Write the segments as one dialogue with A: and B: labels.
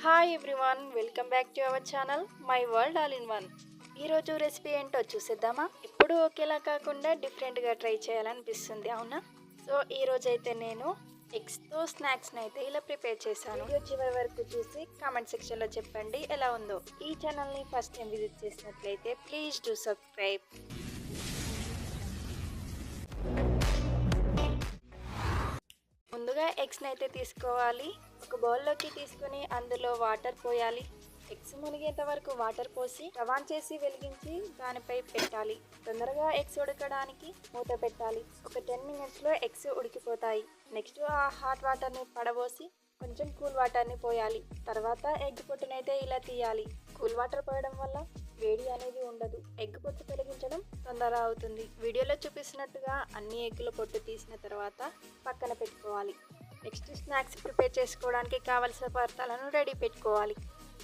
A: Hi everyone, welcome back to our channel my world all in one. ఈరోజు recipe ఏంటో చూసేద్దామా? ఎప్పుడు ఒకేలా కాకుండా డిఫరెంట్గా ట్రై చేయాలనిపిస్తుంది, అవునా? సో ఈరోజు అయితే నేను ఎగ్స్తో స్నాక్స్ని అయితే ఇలా ప్రిపేర్ చేశాను. వీడియో చివరి వరకు చూసి కామెంట్ సెక్షన్లో చెప్పండి ఎలా ఉందో. ఈ ఛానల్ని ఫస్ట్ టైం విజిట్ చేసినట్లయితే ప్లీజ్ డూ సబ్స్క్రైబ్. ముందుగా ఎగ్స్ని అయితే తీసుకోవాలి. ఒక బౌల్లోకి తీసుకొని అందులో వాటర్ పోయాలి. ఎగ్స్ మునిగేంత వరకు వాటర్ పోసి స్టవ్ ఆన్ చేసి వెలిగించి దానిపై పెట్టాలి. తొందరగా ఎగ్స్ ఉడకడానికి మూత పెట్టాలి. ఒక 10 మినిట్స్లో ఎగ్స్ ఉడికిపోతాయి. నెక్స్ట్ ఆ హాట్ వాటర్ని పడబోసి కొంచెం కూల్ వాటర్ని పోయాలి. తర్వాత ఎగ్ పొట్టునైతే ఇలా తీయాలి. కూల్ వాటర్ పోయడం వల్ల వేడి అనేది ఉండదు. ఎగ్ పొట్టు తొలగించడం తొందర అవుతుంది. వీడియోలో చూపిస్తున్నట్టుగా అన్ని ఎగ్గుల పొట్టు తీసిన తర్వాత పక్కన పెట్టుకోవాలి. నెక్స్ట్ స్నాక్స్ ప్రిపేర్ చేసుకోవడానికి కావలసిన పదార్థాలను రెడీ పెట్టుకోవాలి.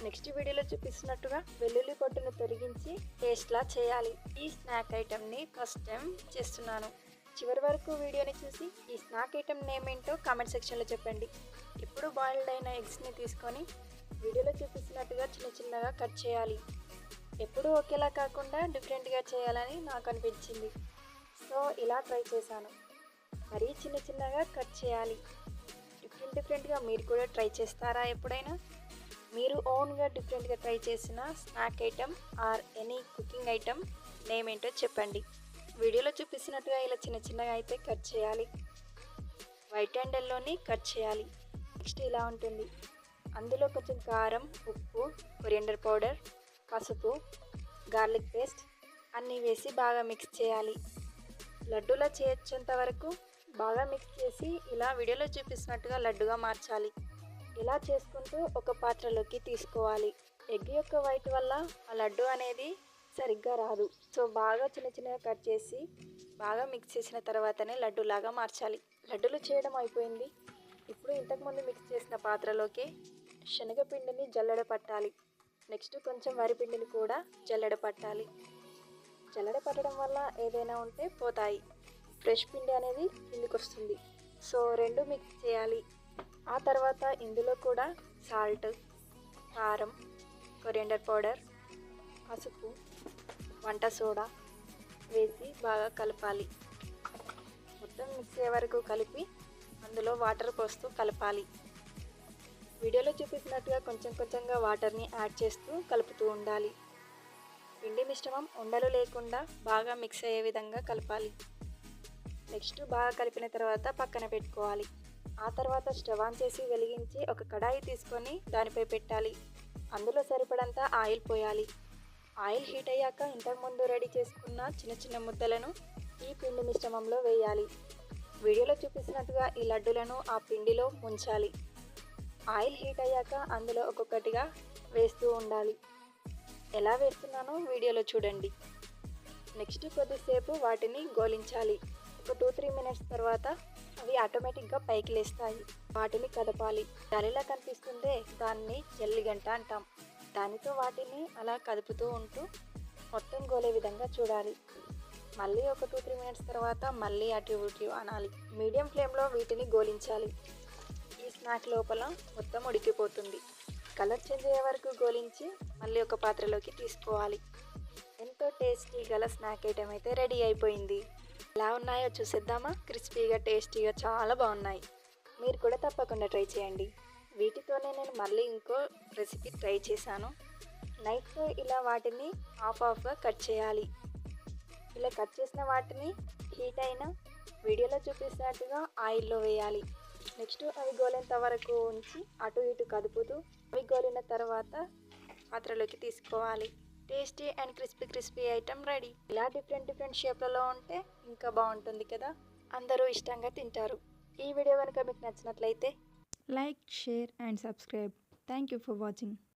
A: నెక్స్ట్ వీడియోలో చూపిస్తున్నట్టుగా వెల్లుల్లి పొట్టును తొలగించి పేస్ట్లా చేయాలి. ఈ స్నాక్ ఐటెంని ఫస్ట్ టైం చేస్తున్నాను. చివరి వరకు వీడియోని చూసి ఈ స్నాక్ ఐటెం నేమ్ ఏంటో కామెంట్ సెక్షన్లో చెప్పండి. ఇప్పుడు బాయిల్డ్ అయిన ఎగ్స్ని తీసుకొని వీడియోలో చూపిస్తున్నట్టుగా చిన్న చిన్నగా కట్ చేయాలి. ఎప్పుడూ ఒకేలా కాకుండా డిఫరెంట్గా చేయాలని నాకు అనిపించింది. సో ఇలా ట్రై చేశాను. మరీ చిన్న చిన్నగా కట్ చేయాలి. డిఫరెంట్గా మీరు కూడా ట్రై చేస్తారా? ఎప్పుడైనా మీరు ఓన్గా డిఫరెంట్గా ట్రై చేసిన snack item or any cooking item name ఏంటో చెప్పండి. వీడియోలో చూపిస్తున్నట్టుగా ఇలా చిన్న చిన్నగా అయితే కట్ చేయాలి. వైట్ అండ్ ఎల్లోని కట్ చేయాలి. నెక్స్ట్ ఇలా ఉంటుంది. అందులో కొంచెం కారం, ఉప్పు, కొరియండర్ పౌడర్, పసుపు, గార్లిక్ పేస్ట్ అన్నీ వేసి బాగా మిక్స్ చేయాలి. లడ్డూలా చేయొచ్చేంత వరకు బాగా మిక్స్ చేసి ఇలా వీడియోలో చూపిస్తున్నట్టుగా లడ్డుగా మార్చాలి. ఇలా చేసుకుంటూ ఒక పాత్రలోకి తీసుకోవాలి. ఎగ్ యొక్క వైట్ వల్ల ఆ లడ్డు అనేది సరిగ్గా రాదు. సో బాగా చిన్న చిన్నగా కట్ చేసి బాగా మిక్స్ చేసిన తర్వాతనే లడ్డూలాగా మార్చాలి. లడ్డూలు చేయడం అయిపోయింది. ఇప్పుడు ఇంతకుముందు మిక్స్ చేసిన పాత్రలోకి శనగపిండిని జల్లెడ పట్టాలి. నెక్స్ట్ కొంచెం వరిపిండిని కూడా జల్లెడ పట్టాలి. జల్లెడ పట్టడం వల్ల ఏదైనా ఉంటే పోతాయి. ఫ్రెష్ పిండి అనేది కిందికి వస్తుంది. సో రెండు మిక్స్ చేయాలి. ఆ తర్వాత ఇందులో కూడా సాల్ట్, కారం, కొరియండర్ పౌడర్, పసుపు, వంట సోడా వేసి బాగా కలపాలి. మొత్తం మిక్స్ అయ్యే వరకు కలిపి అందులో వాటర్ పోస్తూ కలపాలి. వీడియోలో చూపించినట్టుగా కొంచెం కొంచెంగా వాటర్ని యాడ్ చేస్తూ కలుపుతూ ఉండాలి. పిండి మిశ్రమం ఉండలు లేకుండా బాగా మిక్స్ అయ్యే విధంగా కలపాలి. నెక్స్ట్ బాగా కలిపిన తర్వాత పక్కన పెట్టుకోవాలి. ఆ తర్వాత స్టవ్ ఆన్ చేసి వెలిగించి ఒక కడాయి తీసుకొని దానిపై పెట్టాలి. అందులో సరిపడంత ఆయిల్ పోయాలి. ఆయిల్ హీట్ అయ్యాక ఇంతకుముందు రెడీ చేసుకున్న చిన్న చిన్న ముద్దలను ఈ పిండి మిశ్రమంలో వేయాలి. వీడియోలో చూపిస్తున్నట్టుగా ఈ లడ్డులను ఆ పిండిలో ముంచాలి. ఆయిల్ హీట్ అయ్యాక అందులో ఒక్కొక్కటిగా వేస్తూ ఉండాలి. ఎలా వేస్తున్నానో వీడియోలో చూడండి. నెక్స్ట్ కొద్దిసేపు వాటిని గోలించాలి. ఒక 2-3 మినిట్స్ తర్వాత అవి ఆటోమేటిక్గా పైకి లేస్తాయి. వాటిని కదపాలి. జాలిలా కనిపిస్తుంటే దాన్ని జల్లిగంట అంటాం. దానితో వాటిని అలా కదుపుతూ ఉంటూ మొత్తం గోలే విధంగా చూడాలి. మళ్ళీ ఒక 2-3 మినిట్స్ తర్వాత మళ్ళీ అటు ఇటు అనాలి. మీడియం ఫ్లేమ్లో వీటిని గోలించాలి. ఈ స్నాక్ లోపల మొత్తం ఉడికిపోతుంది. కలర్ చేంజ్ అయ్యే వరకు గోలించి మళ్ళీ ఒక పాత్రలోకి తీసుకోవాలి. ఎంతో టేస్టీ గల స్నాక్ ఐటెం అయితే రెడీ అయిపోయింది. ఎలా ఉన్నాయో చూసేద్దామా? క్రిస్పీగా, టేస్టీగా చాలా బాగున్నాయి. మీరు కూడా తప్పకుండా ట్రై చేయండి. వీటితోనే నేను మళ్ళీ ఇంకో రెసిపీ ట్రై చేశాను. నైఫ్తో ఇలా వాటిని హాఫ్గా కట్ చేయాలి. ఇలా కట్ చేసిన వాటిని హీట్ అయిన వీడియోలో చూపిస్తున్నట్టుగా ఆయిల్లో వేయాలి. నెక్స్ట్ అవి గోలేంత వరకు ఉంచి అటు ఇటు కదుపుతూ అవి గోలిన తర్వాత పాత్రలోకి తీసుకోవాలి. Tasty and crispy item ready. ఇలా డిఫరెంట్ షేప్లలో ఉంటే ఇంకా బాగుంటుంది కదా, అందరూ ఇష్టంగా తింటారు. ఈ వీడియో కనుక మీకు నచ్చినట్లయితే
B: like, share and subscribe. Thank you for watching.